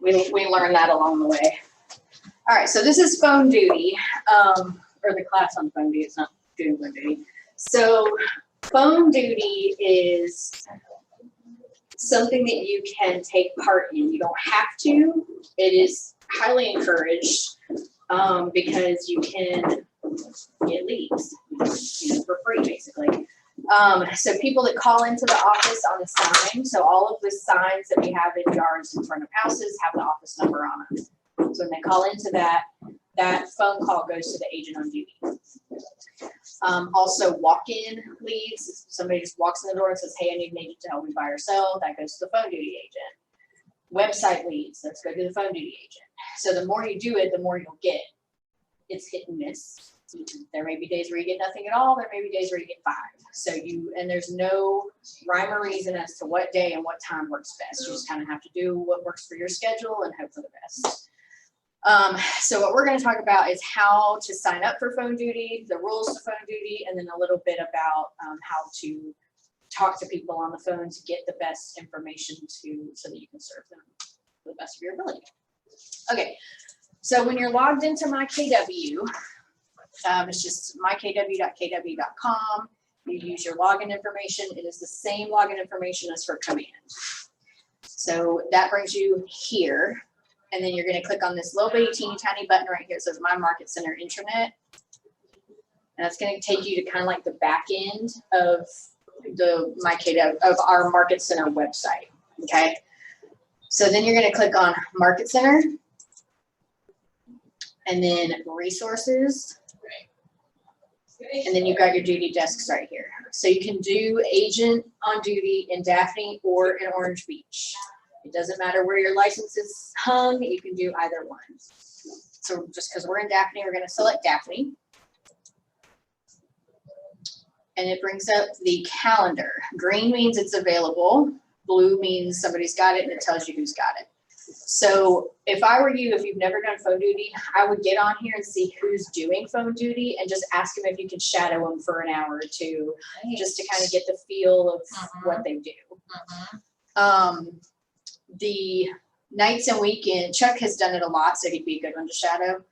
We learned that along the way. All right, so this is phone duty, or the class on phone duty. It's not doing phone duty. So phone duty is something that you can take part in. You don't have to. It is highly encouraged because you can get leads, for free, basically. So people that call into the office on the sign, so all of the signs that we have in yards in front of houses have the office number on them. So when they call into that phone call goes to the agent on duty. Also walk-in leads, if somebody just walks in the door and says, hey, I need an agent to help me buy or sell, that goes to the phone duty agent. Website leads, let's go to the phone duty agent. So the more you do it, the more you'll get. It's hit and miss. There may be days where you get nothing at all. There may be days where you get 5. So and there's no rhyme or reason as to what day and what time works best. You just kind of have to do what works for your schedule and hope for the best. So what we're going to talk about is how to sign up for phone duty, the rules of phone duty, and then a little bit about how to talk to people on the phone to get the best information so that you can serve them to the best of your ability. Okay, so when you're logged into MyKW, it's just mykw.kw.com. You use your login information. It is the same login information as for command. So that brings you here. And then you're going to click on this little bitty teeny tiny button right here. It says My Market Center Intranet. And that's going to take you to kind of like the back end of the MyKW, of our Market Center website. Okay. So then you're going to click on Market Center. And then Resources. And then you've got your duty desks right here. So you can do agent on duty in Daphne or in Orange Beach. It doesn't matter where your license is hung, you can do either one. So just because we're in Daphne, we're going to select Daphne. And it brings up the calendar. Green means it's available. Blue means somebody's got it and it tells you who's got it. So if I were you, if you've never done phone duty, I would get on here and see who's doing phone duty and just ask them if you can shadow them for an hour or two, just to kind of get the feel of what they do. The nights and weekends, Chuck has done it a lot, so he'd be a good one to shadow.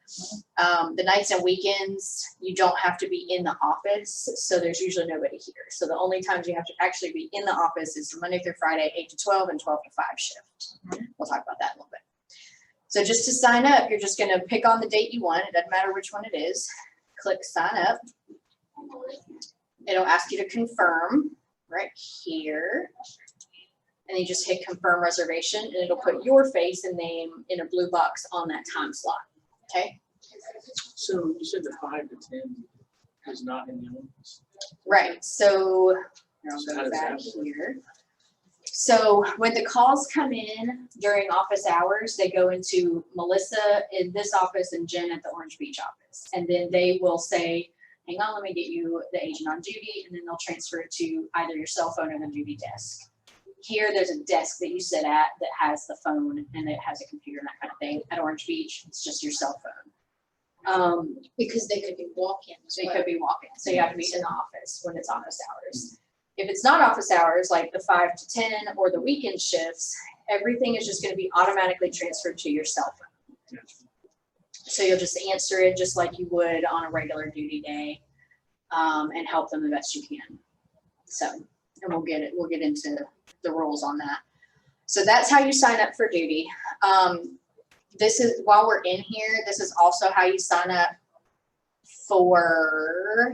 The nights and weekends, you don't have to be in the office, so there's usually nobody here. So the only times you have to actually be in the office is from Monday through Friday, 8 to 12 and 12 to 5 shift. We'll talk about that in a little bit. So just to sign up, you're just going to pick on the date you want. It doesn't matter which one it is. Click sign up. It'll ask you to confirm right here. And you just hit confirm reservation and it'll put your face and name in a blue box on that time slot. Okay. So you said the 5 to 10 is not in the office. Right. So I'll go back here. So when the calls come in during office hours, they go into Melissa in this office and Jen at the Orange Beach office. And then they will say, hang on, let me get you the agent on duty. And then they'll transfer it to either your cell phone or the duty desk. Here, there's a desk that you sit at that has the phone and it has a computer and that kind of thing. At Orange Beach, it's just your cell phone. Because they could be walk-ins. They could be walk-in, so you have to be in the office when it's office hours. If it's not office hours, like the 5 to 10 or the weekend shifts, everything is just going to be automatically transferred to your cell phone. So you'll just answer it just like you would on a regular duty day, and help them the best you can. So, and we'll get into the rules on that. So that's how you sign up for duty. This is, while we're in here, this is also how you sign up for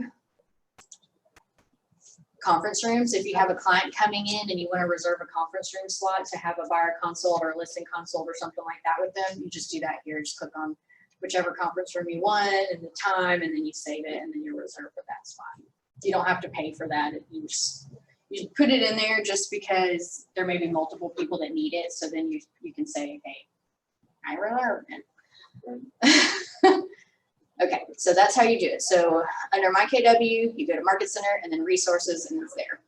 conference rooms. If you have a client coming in and you want to reserve a conference room slot to have a buyer consult or a listing consult or something like that with them, you just do that here. Just click on whichever conference room you want and the time, and then you save it, and then you're reserved for that spot. You don't have to pay for that. You put it in there just because there may be multiple people that need it. So then you can say, hey, I reserved it. Okay, so that's how you do it. So under MyKW, you go to Market Center and then Resources, and it's there.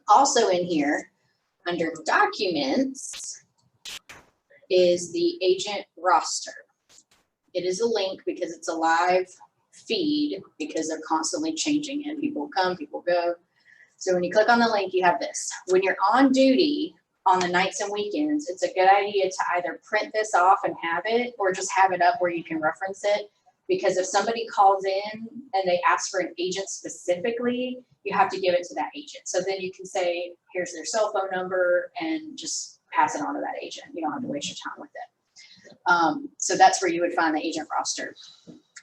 Also in here, under Documents, is the agent roster. It is a link because it's a live feed because they're constantly changing and people come, people go. So when you click on the link, you have this. When you're on duty, on the nights and weekends, it's a good idea to either print this off and have it, or just have it up where you can reference it. Because if somebody calls in and they ask for an agent specifically, you have to give it to that agent. So then you can say, here's their cell phone number, and just pass it on to that agent. You don't have to waste your time with it. So that's where you would find the agent roster.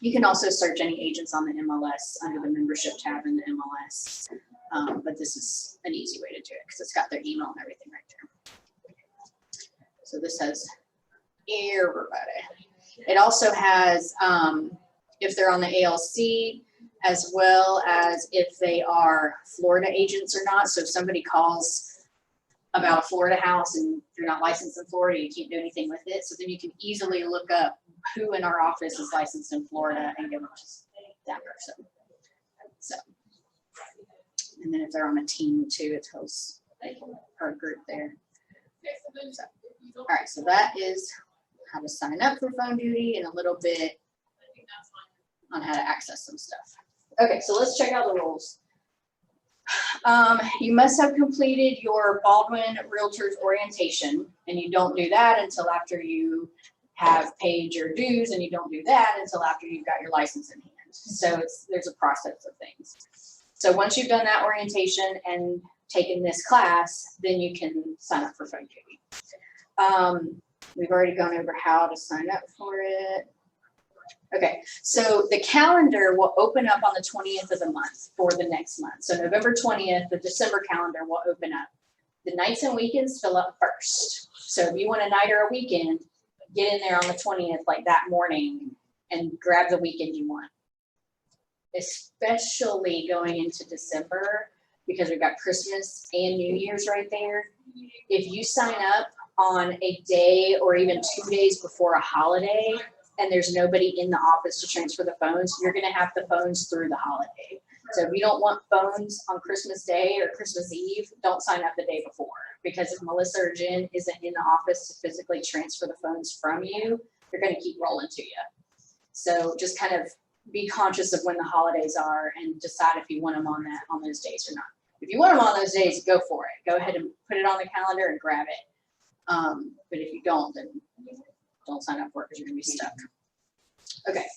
You can also search any agents on the MLS under the membership tab in the MLS. But this is an easy way to do it because it's got their email and everything right there. So this has everybody. It also has, if they're on the ALC, as well as if they are Florida agents or not. So if somebody calls about a Florida house and you're not licensed in Florida, you can't do anything with it. So then you can easily look up who in our office is licensed in Florida and give them to that person. So, and then if they're on a team too, it tells our group there. So, all right, so that is how to sign up for phone duty and a little bit on how to access some stuff. Okay, so let's check out the rules. You must have completed your Baldwin Realtors orientation, and you don't do that until after you have paid your dues, and you don't do that until after you've got your license in hand. So there's a process of things. So once you've done that orientation and taken this class, then you can sign up for phone duty. We've already gone over how to sign up for it. Okay, so the calendar will open up on the 20th of the month for the next month. So November 20th, the December calendar will open up. The nights and weekends fill up first. So if you want a night or a weekend, get in there on the 20th, like that morning, and grab the weekend you want. Especially going into December, because we've got Christmas and New Year's right there. If you sign up on a day or even 2 days before a holiday, and there's nobody in the office to transfer the phones, you're gonna have the phones through the holiday. So if you don't want phones on Christmas Day or Christmas Eve, don't sign up the day before. Because if Melissa or Jen isn't in the office to physically transfer the phones from you, they're gonna keep rolling to you. So just kind of be conscious of when the holidays are and decide if you want them on those days or not. If you want them on those days, go for it. Go ahead and put it on the calendar and grab it. But if you don't, then don't sign up for it because you're gonna be stuck. Okay.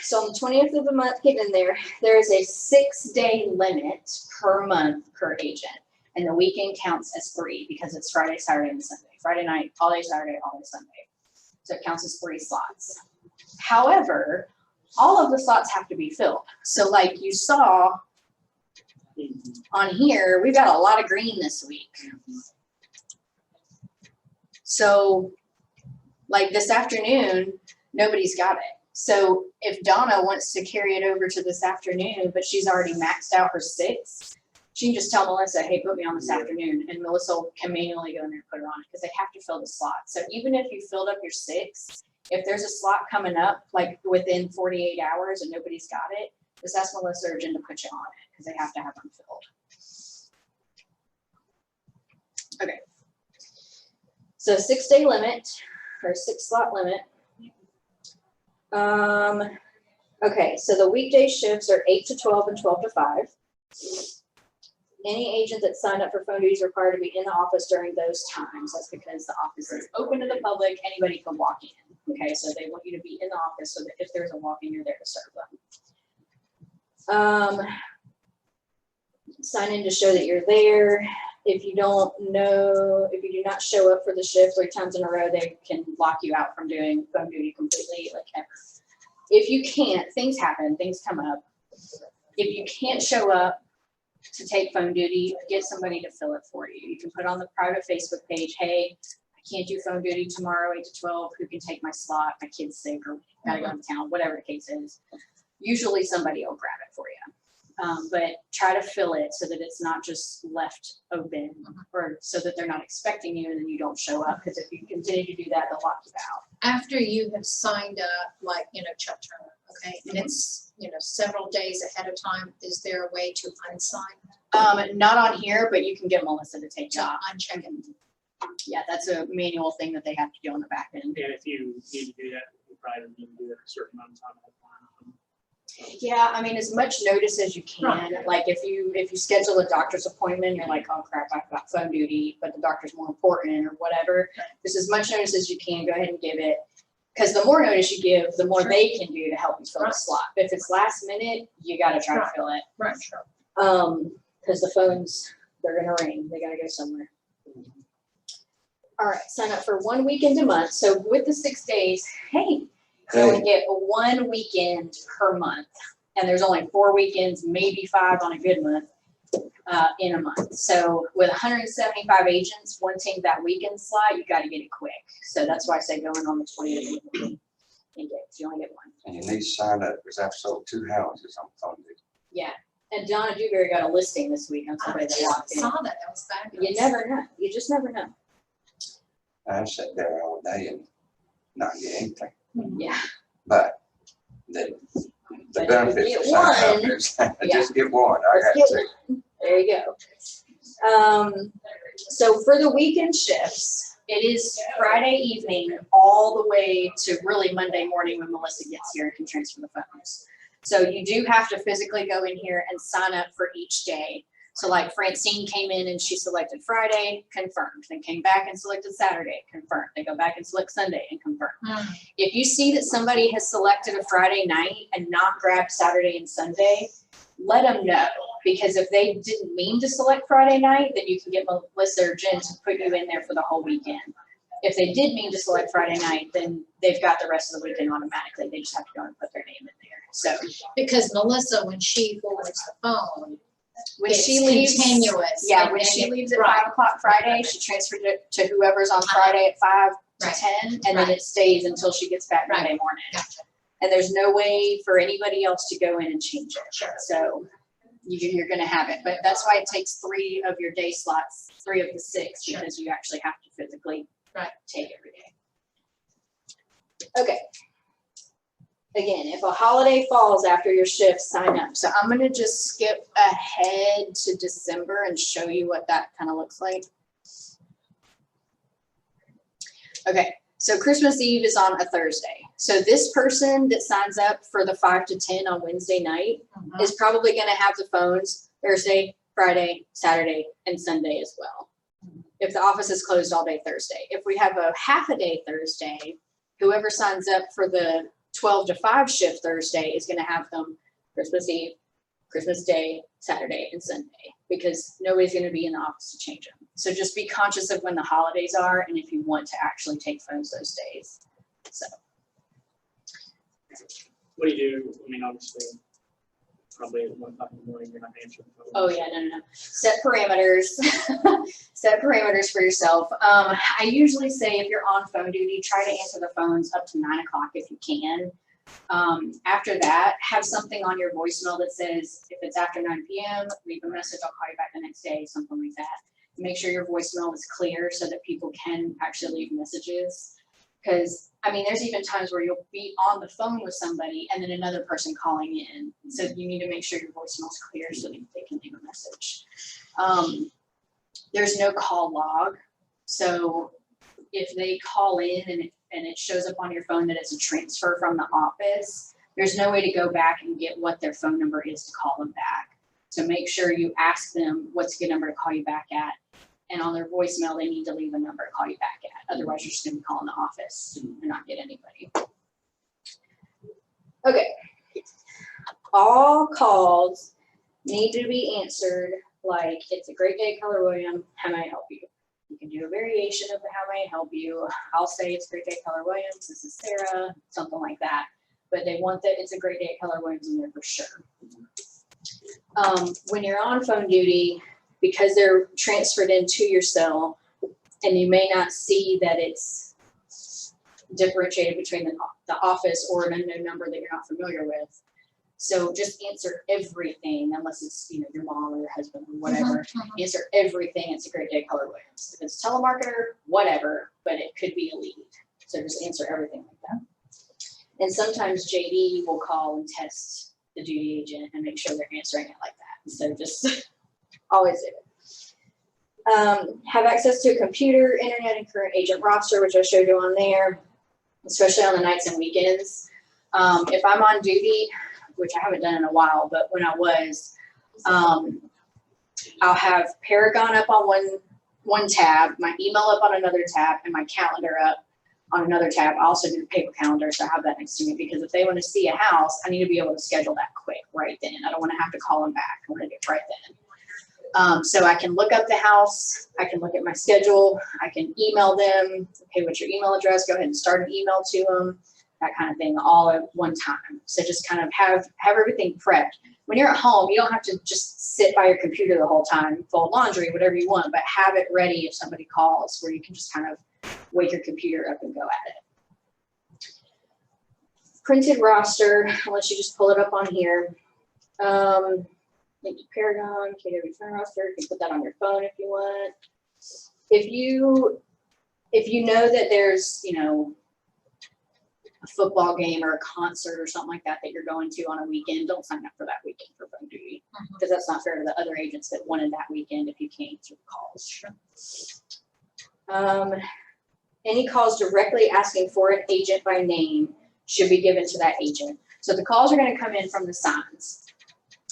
So on the 20th of the month, get in there. There is a 6-day limit per month per agent. And the weekend counts as 3 because it's Friday, Saturday, and Sunday. Friday night, all day Saturday, all day Sunday. So it counts as 3 slots. However, all of the slots have to be filled. So like you saw on here, we've got a lot of green this week. So like this afternoon, nobody's got it. So if Donna wants to carry it over to this afternoon, but she's already maxed out her 6, she can just tell Melissa, hey, put me on this afternoon. And Melissa can manually go in there and put it on because they have to fill the slot. So even if you filled up your 6, if there's a slot coming up like within 48 hours and nobody's got it, just ask Melissa or Jen to put you on it because they have to have them filled. Okay. So 6-day limit or 6-slot limit. Okay, so the weekday shifts are 8 to 12 and 12 to 5. Any agent that signed up for phone duty is required to be in the office during those times. That's because the office is open to the public. Anybody can walk in. Okay, so they want you to be in the office so that if there's a walk-in, you're there to serve them. Sign in to show that you're there. If you don't know, if you do not show up for the shift 3 times in a row, they can lock you out from doing phone duty completely, like ever. If you can't, things happen, things come up. If you can't show up to take phone duty, get somebody to fill it for you. You can put on the private Facebook page, hey, I can't do phone duty tomorrow, 8 to 12. Who can take my slot? My kid's sick or gotta go to town, whatever the case is. Usually somebody will grab it for you. But try to fill it so that it's not just left open or so that they're not expecting you and then you don't show up. Because if you continue to do that, they'll lock you out. After you have signed up, like, Chuck Turner, okay, and it's, several days ahead of time, is there a way to unsign? Not on here, but you can get Melissa to take To that. uncheck it? Yeah, that's a manual thing that they have to do on the back end. And if you need to do that, you probably need to do that a certain amount of time. Yeah, I mean, as much notice as you can, Right. like if you schedule a doctor's appointment, you're like, oh crap, I've got phone duty, but the doctor's more important or whatever. Right. Just as much notice as you can, go ahead and give it. Because the more notice you give, the more Sure. they can do to help you fill the Right. slot. If it's last minute, you gotta try to Right. fill it. Right, sure. Because the phones, they're gonna ring, they gotta go somewhere. All right, sign up for 1 weekend a month. So with the 6 days, hey, you only get 1 weekend per month. And there's only 4 weekends, maybe 5 on a good month, in a month. So with 175 agents wanting that weekend slot, you gotta get it quick. So that's why I say going on the 20th and get, 'cause you only get one. And you need to sign up, because I've sold 2 houses on phone duty. Yeah. And Donna Dewberry got a listing this week on I somebody that just walked in. saw that, that was fabulous. You never know. You just never know. I sat there all day and not get anything, Yeah. but the But if you benefits get of signing up one, is, just get one, I Let's got get 2. one. There you go. So for the weekend shifts, it is Friday evening all the way to really Monday morning when Melissa gets here and can transfer the phones. So you do have to physically go in here and sign up for each day. So like Francine came in and she selected Friday, confirmed, then came back and selected Saturday, confirmed. They go back and select Sunday and confirm. If you see that somebody has selected a Friday night and not grabbed Saturday and Sunday, let them know. Because if they didn't mean to select Friday night, then you can get Melissa or Jen to put you in there for the whole weekend. If they did mean to select Friday night, then they've got the rest of the weekend automatically. They just have to go and put their name in there. So Because Melissa, when she forwards the phone, when it's she leaves, continuous. yeah, and when then she it- leaves at right. 5 o'clock Friday, she transferred it to whoever's on Friday at 5 to Right. 10, and then Right. it stays until she gets back Right. Monday morning. Gotcha. And there's no way for anybody else to go in and change it. Sure. So you're gonna have it, but that's why it takes 3 of your day slots, 3 of the 6, Sure. because you actually have to physically Right. take every day. Okay. Again, if a holiday falls after your shift, sign up. So I'm gonna just skip ahead to December and show you what that kind of looks like. Okay, so Christmas Eve is on a Thursday. So this person that signs up for the 5 to 10 on Wednesday night Mhm. is probably gonna have the phones Thursday, Friday, Saturday, and Sunday as well. If the office is closed all day Thursday. If we have a half a day Thursday, whoever signs up for the 12 to 5 shift Thursday is gonna have them Christmas Eve, Christmas Day, Saturday, and Sunday, because nobody's gonna be in the office to change them. So just be conscious of when the holidays are and if you want to actually take phones those days. So, What do you do? I mean, obviously, probably at 1 o'clock in the morning, you're not answering the phone. oh yeah, no. Set parameters. Set parameters for yourself. I usually say if you're on phone duty, try to answer the phones up to 9 o'clock if you can. After that, have something on your voicemail that says, if it's after 9 p.m., leave a message, I'll call you back the next day, something like that. Make sure your voicemail is clear so that people can actually leave messages. Because, I mean, there's even times where you'll be on the phone with somebody and then another person calling in. So you need to make sure your voicemail is clear so that they can leave a message. There's no call log. So if they call in and it shows up on your phone that it's a transfer from the office, there's no way to go back and get what their phone number is to call them back. So make sure you ask them what's a good number to call you back at. And on their voicemail, they need to leave a number to call you back at. Otherwise, you're just gonna be calling the office and not get anybody. Okay. All calls need to be answered like, it's a great day, Keller Williams, how may I help you? You can do a variation of the how may I help you. I'll say it's a great day, Keller Williams, this is Sarah, something like that. But they want that it's a great day, Keller Williams in there for sure. When you're on phone duty, because they're transferred into your cell, and you may not see that it's differentiated between the office or an unknown number that you're not familiar with. So just answer everything, unless it's, you know, your mom or your husband or whatever. Mhm. Answer everything. It's a great day, Keller Williams. If it's telemarketer, whatever, but it could be a lead. So just answer everything like that. And sometimes JD will call and test the duty agent and make sure they're answering it like that. So just always do it. Have access to a computer, internet, and current agent roster, which I showed you on there, especially on the nights and weekends. If I'm on duty, which I haven't done in a while, but when I was, I'll have Paragon up on one tab, my email up on another tab, and my calendar up on another tab. I also do the paper calendar, so I have that next to me, because if they want to see a house, I need to be able to schedule that quick right then. I don't want to have to call them back. I want to do it right then. So I can look up the house, I can look at my schedule, I can email them, okay, what's your email address? Go ahead and start an email to them, that kind of thing, all at one time. So just kind of have everything prepped. When you're at home, you don't have to just sit by your computer the whole time, fold laundry, whatever you want, but have it ready if somebody calls, where you can just kind of wake your computer up and go at it. Printed roster, unless you just pull it up on here. Thank you, Paragon, KW phone roster. You can put that on your phone if you want. If you know that there's, you know, a football game or a concert or something like that that you're going to on a weekend, don't sign up for that weekend for phone duty, because that's not fair to the other agents that wanted that weekend if you can't answer the calls. Any calls directly asking for an agent by name should be given to that agent. So the calls are going to come in from the signs,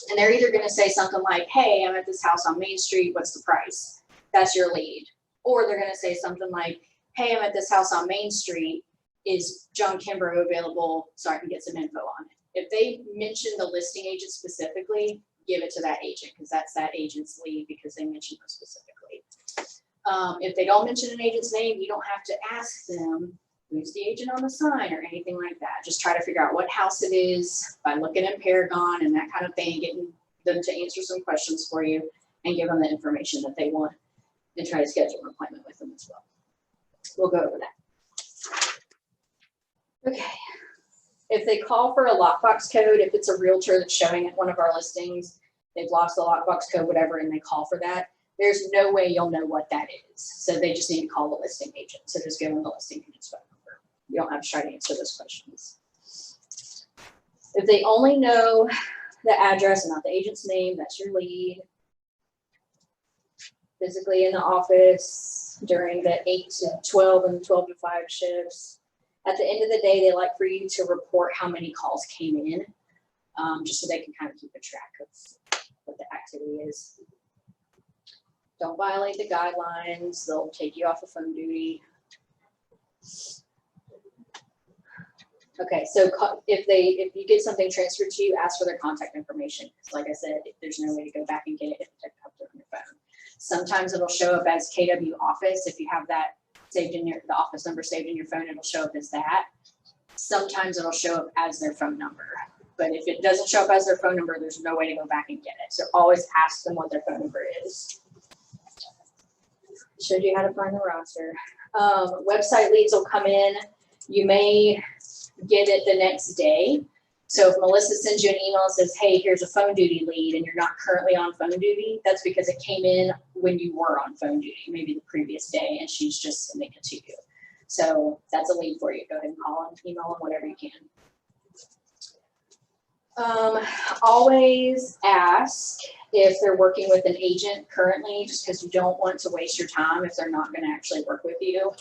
and they're either going to say something like, hey, I'm at this house on Main Street, what's the price? That's your lead. Or they're going to say something like, hey, I'm at this house on Main Street, is John Kimbrough available so I can get some info on it? If they mention the listing agent specifically, give it to that agent, because that's that agent's lead, because they mentioned them specifically. If they don't mention an agent's name, you don't have to ask them who's the agent on the sign or anything like that. Just try to figure out what house it is by looking in Paragon and that kind of thing, getting them to answer some questions for you and give them the information that they want, and try to schedule an appointment with them as well. We'll go over that. Okay. If they call for a lockbox code, if it's a realtor that's showing at one of our listings, they've lost the lockbox code, whatever, and they call for that, there's no way you'll know what that is. So they just need to call the listing agent. So just give them the listing agent's phone number. You don't have to try to answer those questions. If they only know the address and not the agent's name, that's your lead. Physically in the office during the 8 to 12 and 12 to 5 shifts. At the end of the day, they like for you to report how many calls came in, just so they can kind of keep a track of what the activity is. Don't violate the guidelines. They'll take you off of phone duty. Okay, so if you get something transferred to you, ask for their contact information. Like I said, there's no way to go back and get it if it's up there on your phone. Sometimes it'll show up as KW office. If you have that saved in the office number saved in your phone, it'll show up as that. Sometimes it'll show up as their phone number. But if it doesn't show up as their phone number, there's no way to go back and get it. So always ask them what their phone number is. Showed you how to find the roster. Website leads will come in. You may get it the next day. So if Melissa sends you an email and says, hey, here's a phone duty lead, and you're not currently on phone duty, that's because it came in when you were on phone duty, maybe the previous day, and she's just sending it to you. So that's a lead for you. Go ahead and call them, email them, whatever you can. Always ask if they're working with an agent currently, just because you don't want to waste your time if they're not going to actually work with you.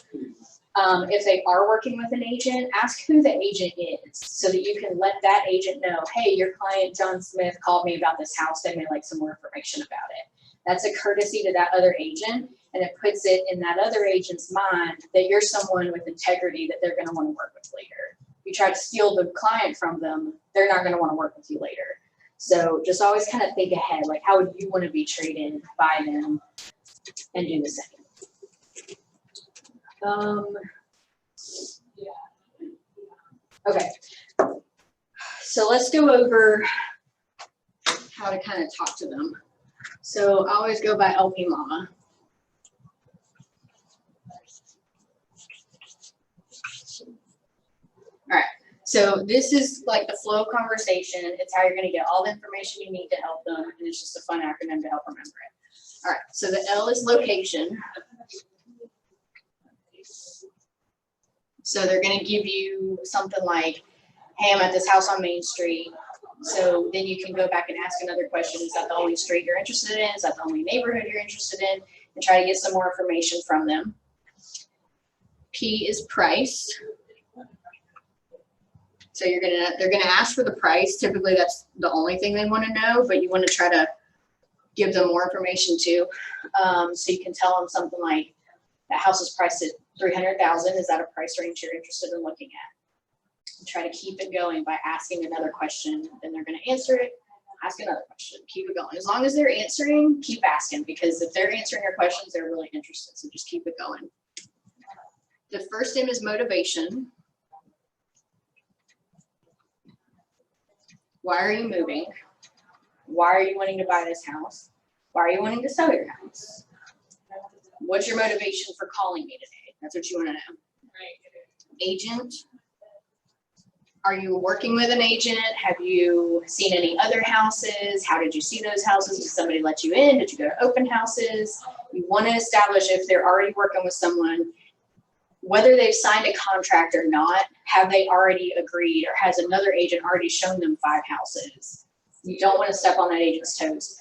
If they are working with an agent, ask who the agent is so that you can let that agent know, hey, your client, John Smith, called me about this house. They may like some more information about it. That's a courtesy to that other agent, and it puts it in that other agent's mind that you're someone with integrity that they're going to want to work with later. If you try to steal the client from them, they're not going to want to work with you later. So just always kind of think ahead, like how would you want to be treated by them, and do the same. Okay, so let's go over how to kind of talk to them. So I always go by LP Mama. All right, so this is like the flow of conversation. It's how you're going to get all the information you need to help them, and it's just a fun acronym to help remember it. All right, so the L is location. So they're going to give you something like, hey, I'm at this house on Main Street. So then you can go back and ask another question. Is that the only street you're interested in? Is that the only neighborhood you're interested in? And try to get some more information from them. P is price. So they're gonna ask for the price. Typically, that's the only thing they want to know, but you want to try to give them more information too. So you can tell them something like, that house is priced at $300,000. Is that a price range you're interested in looking at? And try to keep it going by asking another question. Then they're going to answer it. Ask another question. Keep it going. As long as they're answering, keep asking, because if they're answering your questions, they're really interested. So just keep it going. The first M is motivation. Why are you moving? Why are you wanting to buy this house? Why are you wanting to sell your house? What's your motivation for calling me today? That's what you want to know. Agent. Are you working with an agent? Have you seen any other houses? How did you see those houses? Did somebody let you in? Did you go to open houses? You want to establish if they're already working with someone, whether they've signed a contract or not, have they already agreed, or has another agent already shown them 5 houses? You don't want to step on that agent's toes.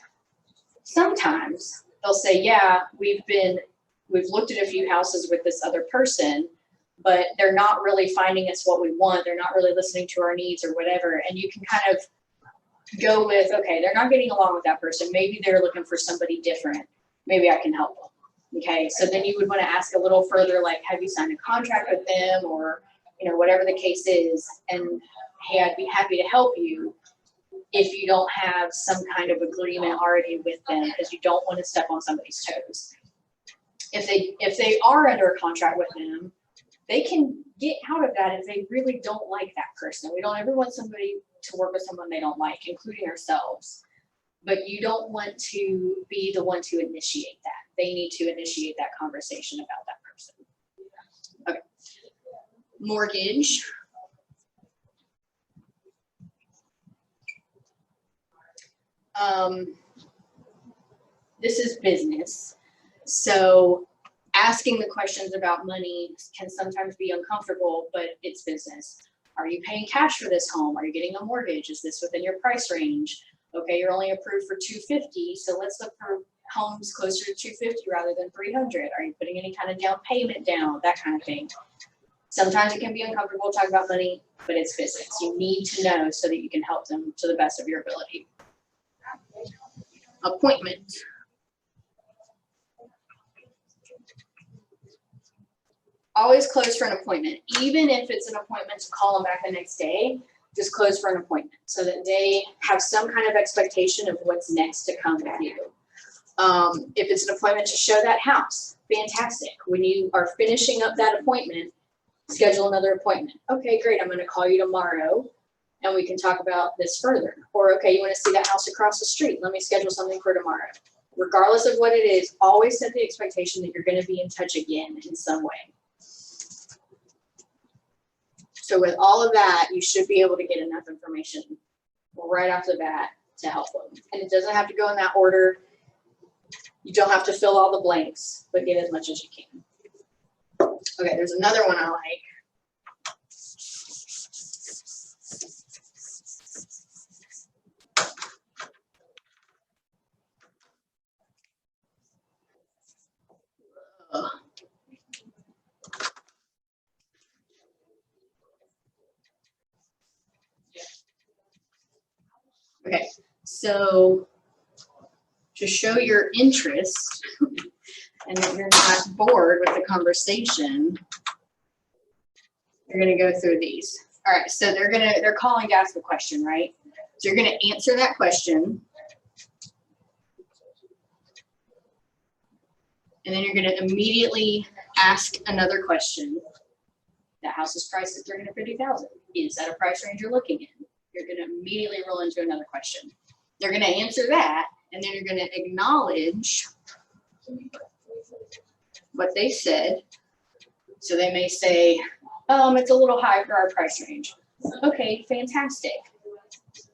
Sometimes they'll say, yeah, we've looked at a few houses with this other person, but they're not really finding us what we want. They're not really listening to our needs or whatever. And you can kind of go with, okay, they're not getting along with that person. Maybe they're looking for somebody different. Maybe I can help them. Okay, so then you would want to ask a little further, like, have you signed a contract with them, or, you know, whatever the case is. And hey, I'd be happy to help you if you don't have some kind of agreement already with them, because you don't want to step on somebody's toes. If they are under a contract with them, they can get out of that if they really don't like that person. We don't ever want somebody to work with someone they don't like, including ourselves. But you don't want to be the one to initiate that. They need to initiate that conversation about that person. Okay. Mortgage. This is business. So asking the questions about money can sometimes be uncomfortable, but it's business. Are you paying cash for this home? Are you getting a mortgage? Is this within your price range? Okay, you're only approved for $250, so let's look for homes closer to $250 rather than $300. Are you putting any kind of down payment down? That kind of thing. Sometimes it can be uncomfortable to talk about money, but it's business. You need to know so that you can help them to the best of your ability. Appointment. Always close for an appointment. Even if it's an appointment to call them back the next day, just close for an appointment so that they have some kind of expectation of what's next to come with you. If it's an appointment to show that house, fantastic. When you are finishing up that appointment, schedule another appointment. Okay, great. I'm going to call you tomorrow and we can talk about this further. Or, okay, you want to see that house across the street? Let me schedule something for tomorrow. Regardless of what it is, always set the expectation that you're going to be in touch again in some way. So with all of that, you should be able to get enough information right off the bat to help them. And it doesn't have to go in that order. You don't have to fill all the blanks, but get as much as you can. Okay, there's another one I like. Okay, so to show your interest and that you're not bored with the conversation, you're gonna go through these. All right, so they're calling to ask a question, right? So you're gonna answer that question. And then you're gonna immediately ask another question. That house is priced at $350,000. Is that a price range you're looking in? You're going to immediately roll into another question. They're going to answer that, and then you're going to acknowledge what they said. So they may say, it's a little high for our price range. Okay, fantastic.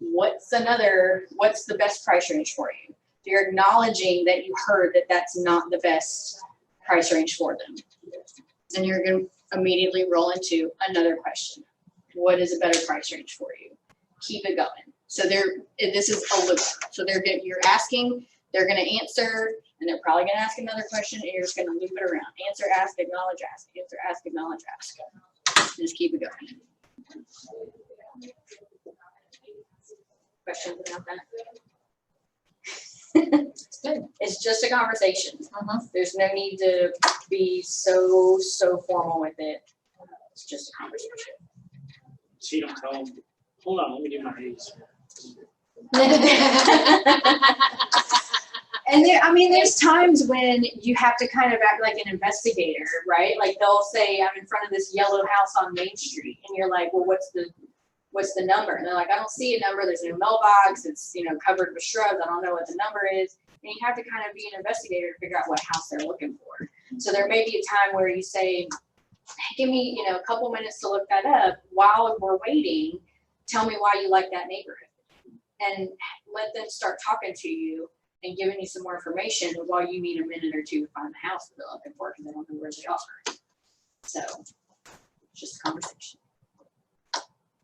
What's the best price range for you? You're acknowledging that you heard that that's not the best price range for them. And you're going to immediately roll into another question. What is a better price range for you? Keep it going. So this is a loop. So you're asking, they're going to answer, and they're probably going to ask another question, and you're just going to loop it around. Answer, ask, acknowledge, ask. Answer, ask, acknowledge, ask. Just keep it going. Questions about that? It's good. It's just a conversation. Mhm. There's no need to be so formal with it. It's just a conversation. So you don't tell them, hold on, let me do my A's. And there, I mean, there's times when you have to kind of act like an investigator, right? Like they'll say, I'm in front of this yellow house on Main Street, and you're like, well, what's the number? And they're like, I don't see a number. There's no mailbox. It's, covered with shrubs. I don't know what the number is. And you have to kind of be an investigator to figure out what house they're looking for. So there may be a time where you say, hey, give me, a couple minutes to look that up. While we're waiting, tell me why you like that neighborhood. And let them start talking to you and giving you some more information while you need a minute or two to find the house that they're looking for because they don't know where they are. So, it's just a conversation.